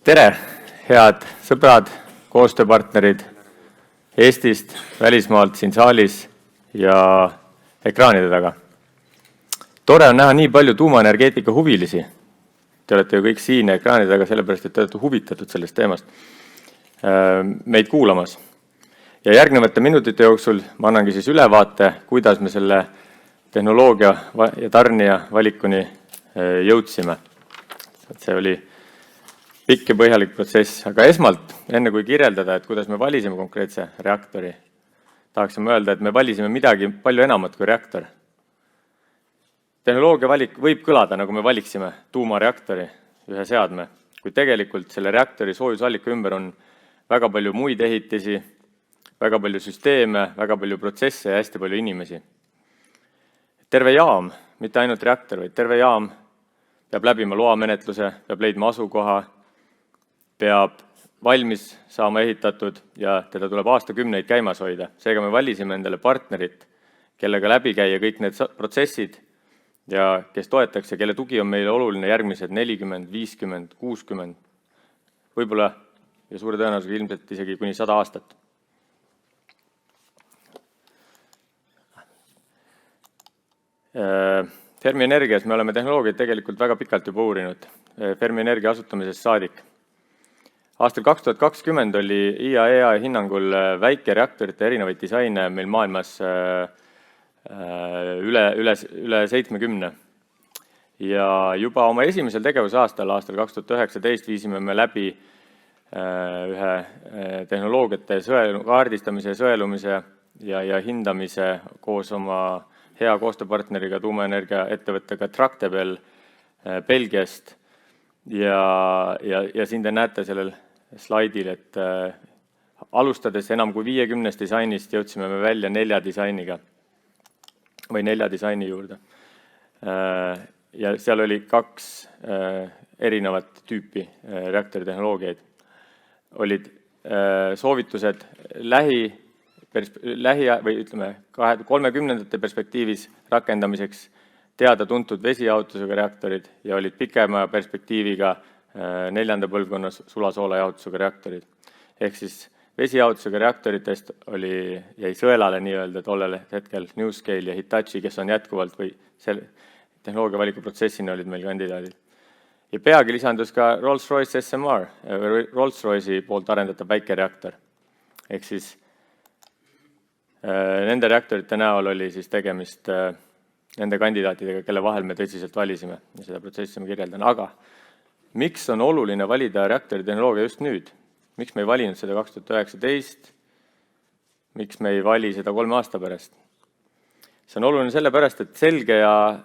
Tere, head sõbrad, koostööpartnerid Eestist, välismaalt siin saalis ja ekraanide taga. Tore on näha nii palju tuumaenergeetika huvilisi. Te olete ju kõik siin ekraanide taga sellepärast, et te olete huvitatud sellest teemast meid kuulamas. Ja järgnevate minutite jooksul ma annangi siis ülevaate, kuidas me selle tehnoloogia ja tarnija valikuni jõudsime. See oli pikk ja põhjalik protsess, aga esmalt, enne kui kirjeldada, et kuidas me valisime konkreetse reaktori, tahaksime öelda, et me valisime midagi palju enamat kui reaktor. Tehnoloogia valik võib kõlada, nagu me valiksime tuumareaktori ühe seadme, kui tegelikult selle reaktori soojusallika ümber on väga palju muid ehitisi, väga palju süsteeme, väga palju protsesse ja hästi palju inimesi. Terve jaam, mitte ainult reaktor, vaid terve jaam peab läbima loamenetluse, peab leidma asukoha, peab valmis saama ehitatud ja teda tuleb aastakümneid käimas hoida. Seega me valisime endale partnerit, kellega läbi käia kõik need protsessid ja kes toetaks ja kelle tugi on meile oluline järgmised 40, 50, 60, võib-olla ja suure tõenäosusega ilmselt isegi kuni 100 aastat. Fermi Energias me oleme tehnoloogiat tegelikult väga pikalt juba uurinud, Fermi Energia asutamisest saadik. Aastal 2020 oli IAEA hinnangul väikereaktorite erinevaid disaine meil maailmas üle 70. Ja juba oma esimesel tegevusaastal, aastal 2019, viisime me läbi ühe tehnoloogiate kaardistamise, sõelumise ja hindamise koos oma hea koostööpartneriga tuumaenergia ettevõttega Tractebel Belgiast. Ja siin te näete sellel slaidil, et alustades enam kui 50 disainist jõudsime me välja 4 disainiga või 4 disaini juurde. Ja seal oli 2 erinevat tüüpi reaktori tehnoloogiaid. Olid soovitused või ütleme 30. perspektiivis rakendamiseks teada-tuntud vesijahutusega reaktorid ja olid pikema perspektiiviga 4. põlvkonna sulasoola jahutusega reaktorid. Ehk siis vesijahutusega reaktoritest jäi sõelale nii-öelda tollel hetkel NewScale ja Hitachi, kes on jätkuvalt või selle tehnoloogia valiku protsessina olid meil kandidaadid. Ja peagi lisandus ka Rolls-Royce SMR, Rolls-Royce'i poolt arendatav väikereaktor. Ehk siis nende reaktorite näol oli siis tegemist nende kandidaatidega, kelle vahel me tõsiselt valisime ja seda protsessi ma kirjeldan. Aga miks on oluline valida reaktori tehnoloogia just nüüd? Miks me ei valinud seda 2019? Miks me ei vali seda 3 aasta pärast? See on oluline sellepärast, et selge ja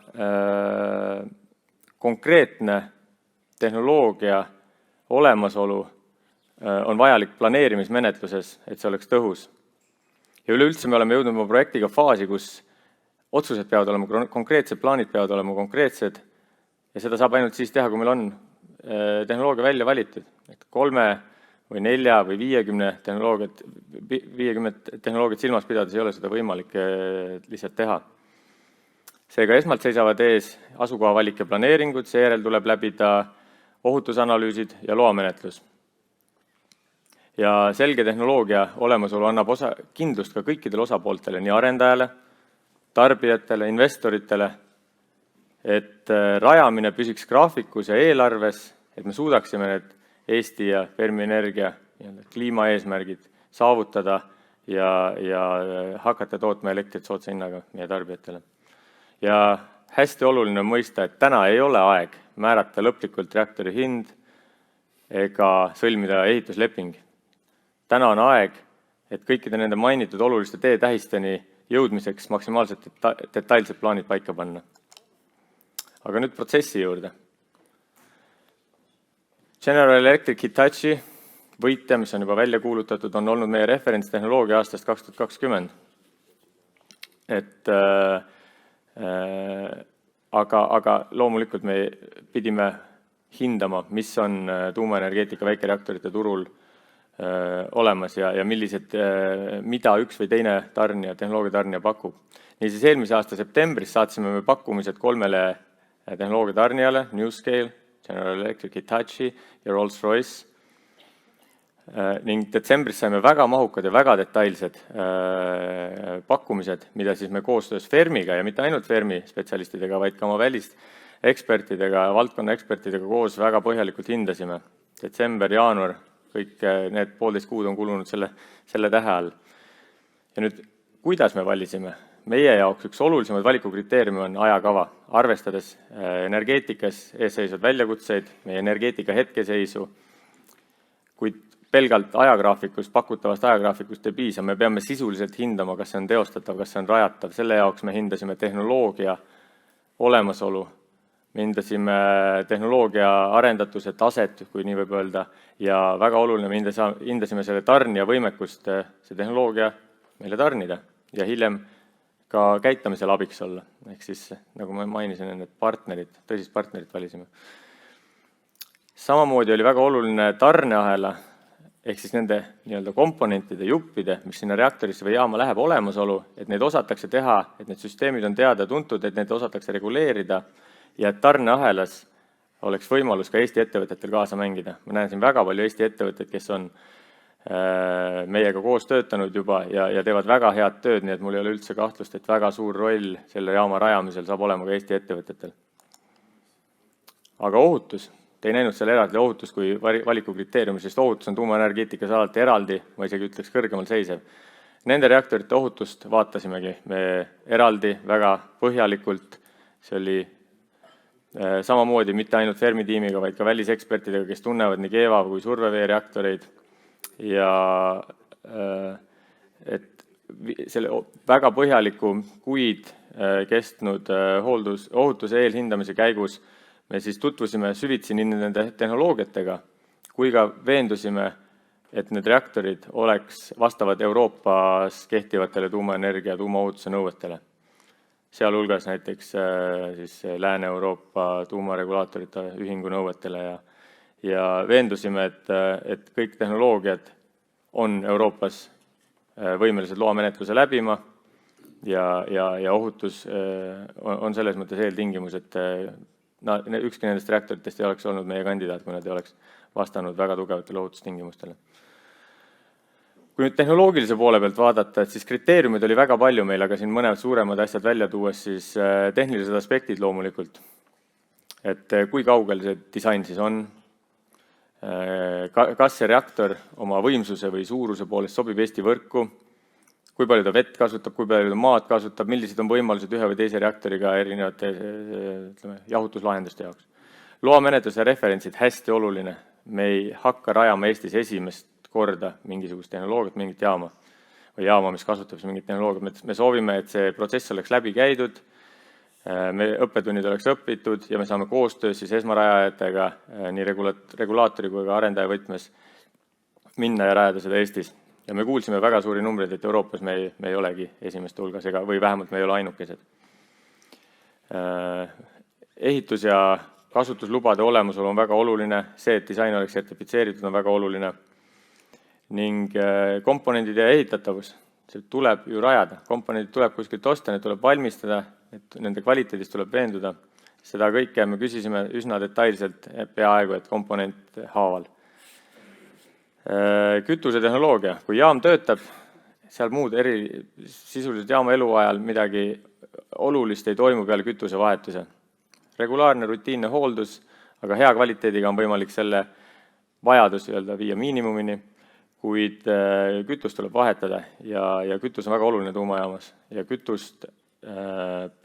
konkreetne tehnoloogia olemasolu on vajalik planeerimismenetluses, et see oleks tõhus. Ja üleüldse me oleme jõudnud oma projektiga faasi, kus otsused peavad olema konkreetsed, plaanid peavad olema konkreetsed ja seda saab ainult siis teha, kui meil on tehnoloogia välja valitud. Et 3 või 4 või 50 tehnoloogiat silmas pidades ei ole seda võimalik lihtsalt teha. Seega esmalt seisavad ees asukoha valik ja planeeringud, seejärel tuleb läbida ohutusanalüüsid ja loamenetlus. Ja selge tehnoloogia olemasolu annab kindlust ka kõikidele osapooltele, nii arendajale, tarbijatele, investoritele, et rajamine püsiks graafikus ja eelarves, et me suudaksime need Eesti ja Fermi Energia kliimaeesmärgid saavutada ja hakata tootma elektrit soodsa hinnaga meie tarbijatele. Ja hästi oluline on mõista, et täna ei ole aeg määrata lõplikult reaktori hind ega sõlmida ehitusleping. Täna on aeg, et kõikide nende mainitud oluliste teetähisteni jõudmiseks maksimaalselt detailsed plaanid paika panna. Aga nüüd protsessi juurde. General Electric Hitachi võitja, mis on juba välja kuulutatud, on olnud meie referentstehnoloogia aastast 2020. Aga loomulikult me pidime hindama, mis on tuumaenergeetika väikereaktorite turul olemas ja mida üks või teine tehnoloogiatarnija pakub. Niisiis eelmise aasta septembris saatsime me pakkumised 3 tehnoloogiatarnijale, NewScale, General Electric, Hitachi ja Rolls-Royce. Ning detsembris saime väga mahukad ja väga detailsed pakkumised, mida siis me koostöös Fermiga ja mitte ainult Fermi spetsialistidega, vaid ka oma välist ekspertidega, valdkonna ekspertidega koos väga põhjalikult hindasime. Detsember, jaanuar, kõik need 1,5 kuud on kulunud selle tähe all. Ja nüüd, kuidas me valisime? Meie jaoks üks olulisemaid valikukriteeriumi on ajakava, arvestades energeetikas eesseisvad väljakutseid, meie energeetika hetkeseisu, kuid pelgalt ajagraafikust, pakutavast ajagraafikust ei piisa, me peame sisuliselt hindama, kas see on teostatav, kas see on rajatav. Selle jaoks me hindasime tehnoloogia olemasolu, me hindasime tehnoloogia arendatuse taset, kui nii võib öelda, ja väga oluline, me hindasime selle tarnija võimekust, see tehnoloogia meile tarnida ja hiljem ka käitamisel abiks olla. Ehk siis, nagu ma mainisin, need partnerid, tõsist partnerit valisime. Samamoodi oli väga oluline tarneahela, ehk siis nende nii-öelda komponentide, juppide, mis sinna reaktorisse või jaama läheb olemasolu, et neid osatakse teha, et need süsteemid on teada tuntud, et neid osatakse reguleerida ja et tarneahelas oleks võimalus ka Eesti ettevõtetel kaasa mängida. Ma näen siin väga palju Eesti ettevõtteid, kes on meiega koos töötanud juba ja teevad väga head tööd, nii et mul ei ole üldse kahtlust, et väga suur roll selle jaama rajamisel saab olema ka Eesti ettevõtetel. Aga ohutus, te ei näinud selle eraldi ohutust kui valikukriteeriumi, sest ohutus on tuumaenergeetikas alati eraldi, ma isegi ütleks kõrgemal seisev. Nende reaktorite ohutust vaatasimegi me eraldi väga põhjalikult, see oli samamoodi mitte ainult Fermi tiimiga, vaid ka välisekspertidega, kes tunnevad nii keeva kui surveveereaktoreid. Ja et selle väga põhjaliku kuid kestnud ohutuse eelhindamise käigus me siis tutvusime süvitsi nii nende tehnoloogiatega, kui ka veendusime, et need reaktorid oleks vastavad Euroopas kehtivatele tuumaenergia ja tuumaohutuse nõuetele. Sealhulgas näiteks siis Lääne-Euroopa tuumaregulaatorite ühingu nõuetele ja veendusime, et kõik tehnoloogiad on Euroopas võimelised loamenetluse läbima ja ohutus on selles mõttes eeltingimus, et ükski nendest reaktoritest ei oleks olnud meie kandidaat, kui nad ei oleks vastanud väga tugevatele ohutustingimustele. Kui nüüd tehnoloogilise poole pealt vaadata, et siis kriteeriumid oli väga palju meil, aga siin mõned suuremad asjad välja tuues, siis tehnilised aspektid loomulikult. Et kui kaugel see disain siis on, kas see reaktor oma võimsuse või suuruse poolest sobib Eesti võrku, kui palju ta vett kasutab, kui palju ta maad kasutab, millised on võimalused ühe või teise reaktoriga erinevate jahutuslahenduste jaoks. Loamenetluse referentsid hästi oluline. Me ei hakka rajama Eestis esimest korda mingisugust tehnoloogiat, mingit jaama või jaama, mis kasutab mingit tehnoloogiat. Me soovime, et see protsess oleks läbi käidud, me õppetunnid oleks õpitud ja me saame koostöös siis esmarajajatega nii regulaatori kui ka arendaja võtmes minna ja rajada seda Eestis. Ja me kuulsime väga suuri numbreid, et Euroopas me ei olegi esimeste hulgas või vähemalt me ei ole ainukesed. Ehitus- ja kasutuslubade olemasolu on väga oluline, see, et disain oleks sertifitseeritud, on väga oluline. Ning komponendid ja ehitatavus, see tuleb ju rajada. Komponendid tuleb kuskilt osta, need tuleb valmistada, et nende kvaliteedist tuleb veenduda. Seda kõike me küsisime üsna detailselt peaaegu, et komponent haaval. Kütuse tehnoloogia, kui jaam töötab, seal muud sisuliselt jaama eluajal midagi olulist ei toimu peale kütuse vahetuse. Regulaarne rutiinne hooldus, aga hea kvaliteediga on võimalik selle vajadus viia miinimumini, kuid kütust tuleb vahetada ja kütus on väga oluline tuumajaamas ja kütus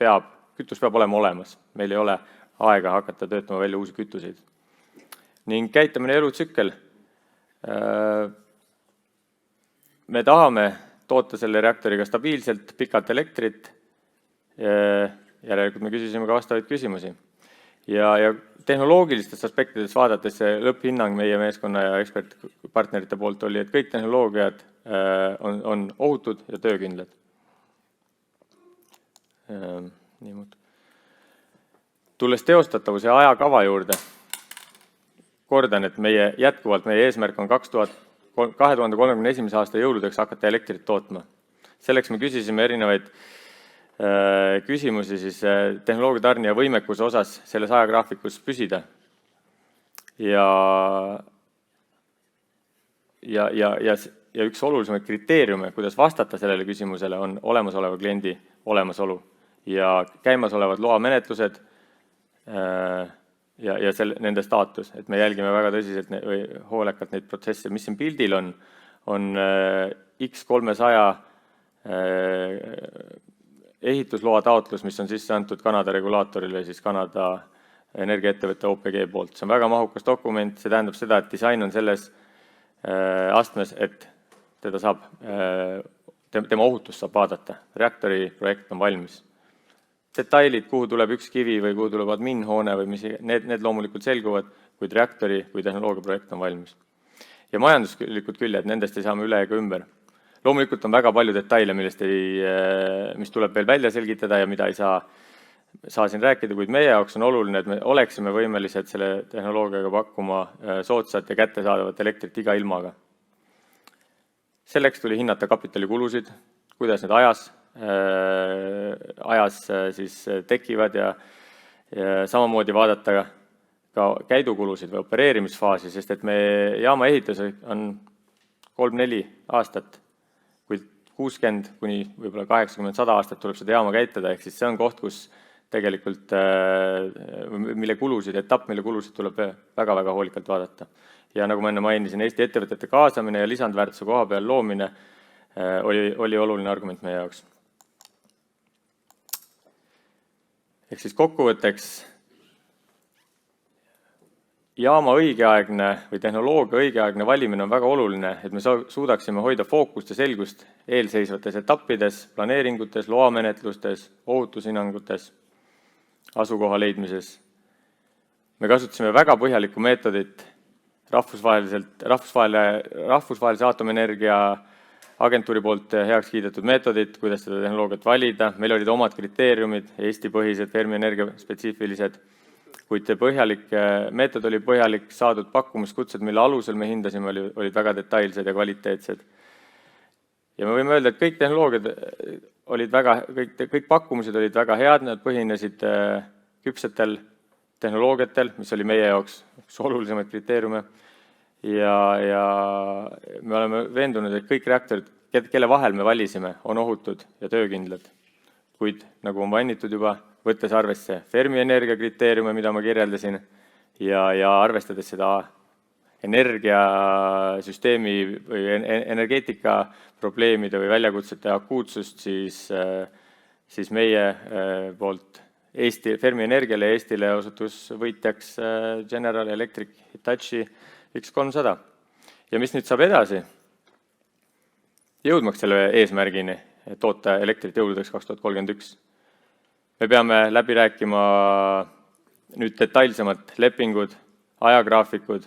peab olema olemas. Meil ei ole aega hakata töötama välja uusi kütuseid. Ning käitamine elutsükkel. Me tahame toota selle reaktoriga stabiilselt pikalt elektrit. Järelikult me küsisime ka vastavaid küsimusi. Ja tehnoloogilistest aspektidest vaadates see lõpphinnang meie meeskonna ja ekspertpartnerite poolt oli, et kõik tehnoloogiad on ohutud ja töökindlad. Tulles teostatavuse ajakava juurde, kordan, et jätkuvalt meie eesmärk on 2031. aasta jõuludeks hakata elektrit tootma. Selleks me küsisime erinevaid küsimusi siis tehnoloogia tarnija võimekuse osas selles ajagraafikus püsida. ja üks olulisemaid kriteeriume, kuidas vastata sellele küsimusele, on olemasoleva kliendi olemasolu ja käimasolevad loamenetlused ja nende staatus. Et me jälgime väga tõsiselt või hoolekalt neid protsesse. Mis siin pildil on X300 ehitusloa taotlus, mis on sisse antud Kanada regulaatorile, siis Kanada energiaettevõtte OPG poolt. See on väga mahukas dokument, see tähendab seda, et disain on selles astmes, et teda saab, tema ohutust saab vaadata. Reaktori projekt on valmis. Detailid, kuhu tuleb üks kivi või kuhu tuleb adminhoone või mis, need loomulikult selguvad, kuid reaktori kui tehnoloogia projekt on valmis. Ja majanduslikud küljed, nendest ei saame üle ega ümber. Loomulikult on väga palju detaile, mis tuleb veel välja selgitada ja mida ei saa siin rääkida, kuid meie jaoks on oluline, et me oleksime võimelised selle tehnoloogiaga pakkuma soodsat ja kättesaadavat elektrit iga ilmaga. Selleks tuli hinnata kapitalikulusid, kuidas need ajas siis tekivad ja samamoodi vaadata ka käidukulusid või opereerimisfaasi, sest et me jaama ehitus on 3-4 aastat, kuid 60 kuni võib-olla 80-100 aastat tuleb seda jaama käitada, ehk siis see on koht, kus tegelikult, mille kulusid tuleb väga-väga hoolikalt vaadata. Ja nagu ma enne mainisin, Eesti ettevõtete kaasamine ja lisandväärtuse koha peal loomine oli oluline argument meie jaoks. Ehk siis kokkuvõtteks, jaama õigeaegne või tehnoloogia õigeaegne valimine on väga oluline, et me suudaksime hoida fookust ja selgust eelseisvates etappides, planeeringutes, loamenetlustes, ohutushinnangutes, asukoha leidmises. Me kasutasime väga põhjalikku meetodit rahvusvahelise aatomienergia agentuuri poolt heaks kiidetud meetodit, kuidas seda tehnoloogiat valida. Meil olid omad kriteeriumid, Eesti-põhised, Fermi Energia spetsiifilised, kuid põhjalik meetod oli põhjalik, saadud pakkumiskutsed, mille alusel me hindasime, olid väga detailsed ja kvaliteetsed. Ja me võime öelda, et kõik tehnoloogiad olid kõik pakkumised olid väga head, nad põhinesid küpsetel tehnoloogiatel, mis oli meie jaoks üks olulisemaid kriteeriume. Ja me oleme veendunud, et kõik reaktorid, kelle vahel me valisime, on ohutud ja töökindlad. Kuid, nagu on mainitud juba, võttes arvesse Fermi Energia kriteeriume, mida ma kirjeldasin, ja arvestades seda energiasüsteemi või energeetika probleemide või väljakutsete akuutsust, siis meie poolt Fermi Energiale ja Eestile osutus võitjaks General Electric Hitachi X300. Ja mis nüüd saab edasi? Jõudmaks selle eesmärgini, toota elektrit jõududeks 2031. Me peame läbi rääkima nüüd detailsemad lepingud, ajagraafikud,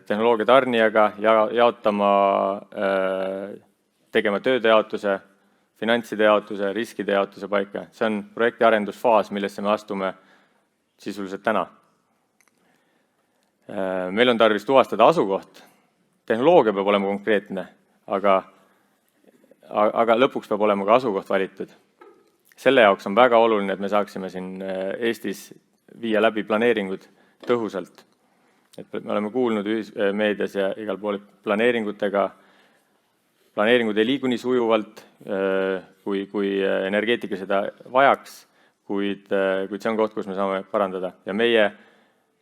tehnoloogia tarnijaga ja jaotama, tegema tööde jaotuse, finantside jaotuse, riskide jaotuse paika. See on projekti arendusfaas, millesse me astume sisuliselt täna. Meil on tarvis tuvastada asukoht. Tehnoloogia peab olema konkreetne, aga lõpuks peab olema ka asukoht valitud. Selle jaoks on väga oluline, et me saaksime siin Eestis viia läbi planeeringud tõhusalt. Et me oleme kuulnud meedias ja igal pool planeeringud ei liigu nii sujuvalt, kui energeetika seda vajaks, kuid see on koht, kus me saame parandada. Ja meie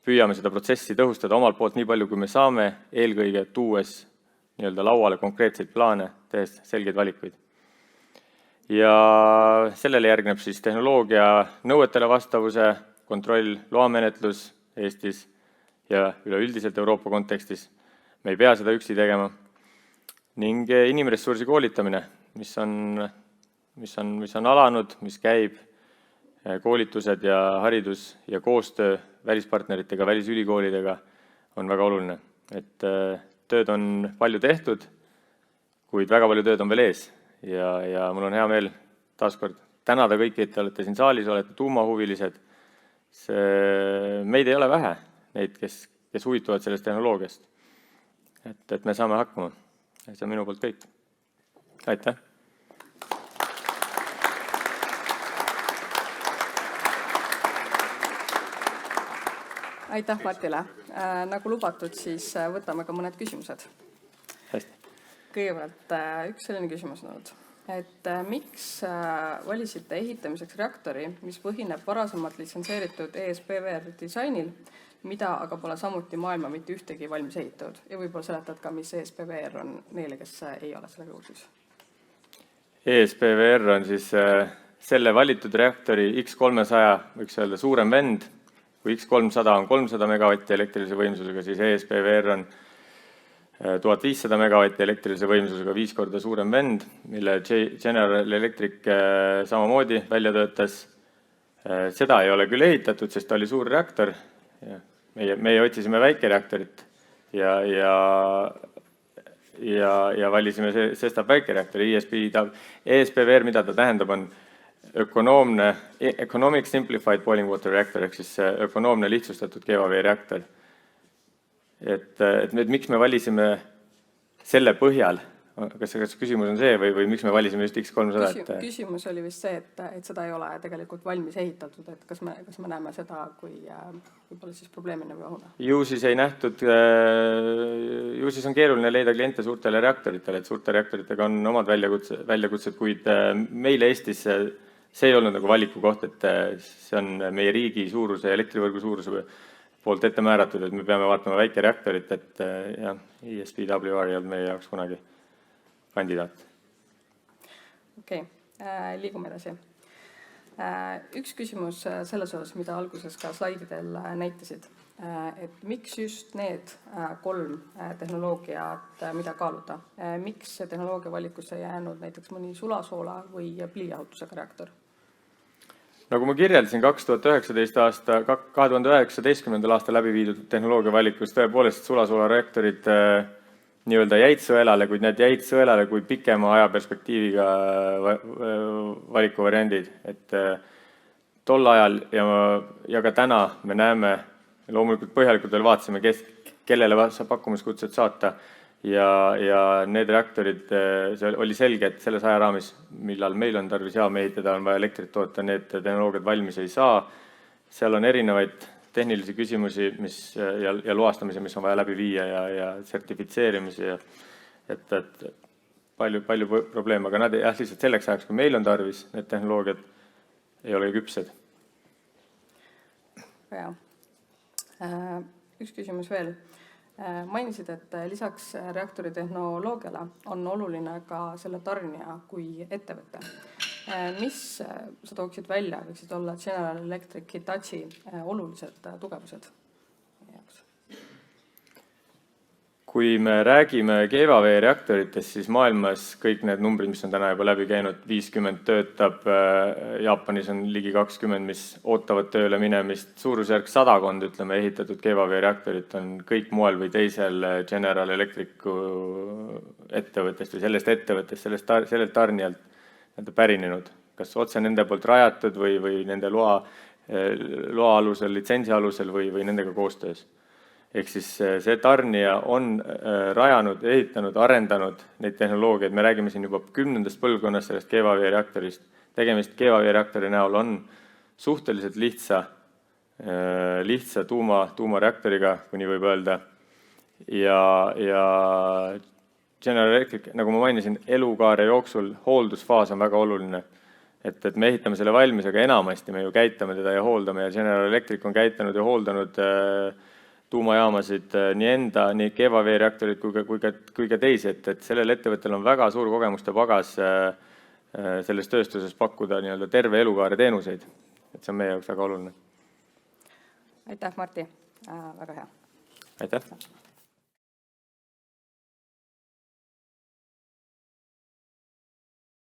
püüame seda protsessi tõhustada omalt poolt nii palju, kui me saame, eelkõige tuues lauale konkreetseid plaane, tehes selgeid valikuid. Ja sellele järgneb siis tehnoloogia nõuetele vastavuse, kontroll, loamenetlus Eestis ja üleüldiselt Euroopa kontekstis. Me ei pea seda üksi tegema. Ning inimressursi koolitamine, mis on alanud, mis käib, koolitused ja haridus ja koostöö välispartneritega, välisülikoolidega on väga oluline. Et tööd on palju tehtud, kuid väga palju tööd on veel ees. Ja mul on hea meel taaskord tänada kõiki, et te olete siin saalis, olete tuumahuvilised. Meid ei ole vähe, neid, kes huvituvad sellest tehnoloogiast. Et me saame hakkama. See on minu poolt kõik. Aitäh! Aitäh Martile. Nagu lubatud, siis võtame ka mõned küsimused. Hästi. Kõigepealt üks selline küsimus on olnud, et miks valisite ehitamiseks reaktori, mis põhineb varasemalt litsenseeritud ESPVR disainil, mida aga pole samuti maailma mitte ühtegi valmis ehitatud? Ja võib-olla seletad ka, mis ESPVR on neile, kes ei ole sellega kursis. ESPVR on siis selle valitud reaktori X300, võiks öelda suurem vend. Kui X300 on 300 megavatti elektrilise võimsusega, siis ESPVR on 1500 megavatti elektrilise võimsusega 5 korda suurem vend, mille General Electric samamoodi välja töötas. Seda ei ole küll ehitatud, sest ta oli suur reaktor. Meie otsisime väikereaktorit ja valisime sestap väikereaktori. ESPVR, mida ta tähendab, on Economic Simplified Boiling Water Reactor, ehk siis ökonoomne lihtsustatud keevaveereaktor. Et miks me valisime selle põhjal? Kas küsimus on see või miks me valisime just X300? Küsimus oli vist see, et seda ei ole tegelikult valmis ehitatud, et kas me näeme seda, kui võib-olla siis probleemine või ohuna? Ju siis ei nähtud, ju siis on keeruline leida kliente suurtele reaktoritele, et suurte reaktoritega on omad väljakutsed, kuid meil Eestis see ei olnud nagu valiku koht, et see on meie riigi suuruse ja elektrivõrgu suuruse poolt ette määratud, et me peame vaatama väike reaktorit, et jah, ESPWR ei olnud meie jaoks kunagi kandidaat. Okei, liigume edasi. Üks küsimus selles osas, mida alguses ka slaididel näitasid, et miks just need 3 tehnoloogiat, mida kaaluda? Miks tehnoloogia valikusse jäänud näiteks mõni sulasoola või pliijahutusega reaktor? Nagu ma kirjeldasin 2019. aastal läbi viidud tehnoloogia valikus, tõepoolest sulasoola reaktorid nii-öelda jäid sõelale, kuid need jäid sõelale kui pikema ajaperspektiiviga valikuvariandid. Et tol ajal ja ka täna me näeme, loomulikult põhjalikult veel vaatasime, kellele saab pakkumiskutset saata ja need reaktorid, see oli selge, et selles ajaraamis, millal meil on tarvis jaam ehitada, on vaja elektrit toota, need tehnoloogiad valmis ei saa. Seal on erinevaid tehnilisi küsimusi ja loastamisi, mis on vaja läbi viia ja sertifitseerimisi. Et palju probleeme, aga nad lihtsalt selleks ajaks, kui meil on tarvis, need tehnoloogiad ei ole küpsed. Ja. Üks küsimus veel. Mainisid, et lisaks reaktori tehnoloogiale on oluline ka selle tarnija kui ettevõte. Mis sa tooksid välja, võiksid olla General Electric, Hitachi olulised tugevused? Kui me räägime keevaveereaktoritest, siis maailmas kõik need numbrid, mis on täna juba läbi käinud, 50 töötab, Jaapanis on ligi 20, mis ootavad tööle minemist, suurusjärk 100 ütleme, ehitatud keevaveereaktorit on kõik moel või teisel General Electricu ettevõttest või sellest ettevõttest, sellelt tarnijalt pärinenud. Kas otse nende poolt rajatud või nende loa alusel, litsentsi alusel või nendega koostöös. Ehk siis see tarnija on rajanud, ehitanud, arendanud neid tehnoloogiaid. Me räägime siin juba 10. põlvkonnast sellest keevaveereaktorist. Tegemist keevaveereaktori näol on suhteliselt lihtsa tuumareaktoriga, kui nii võib öelda. Ja General Electric, nagu ma mainisin, elukaare jooksul hooldusfaas on väga oluline. Et me ehitame selle valmis, aga enamasti me ju käitame teda ja hooldame ja General Electric on käitanud ja hooldanud tuumajaamasid nii keevaveereaktorid kui ka teisi, et sellel ettevõttel on väga suur kogemuste pagas selles tööstuses pakkuda nii-öelda terve elukaare teenuseid. Et see on meie jaoks väga oluline. Aitäh, Marti. Väga hea. Aitäh.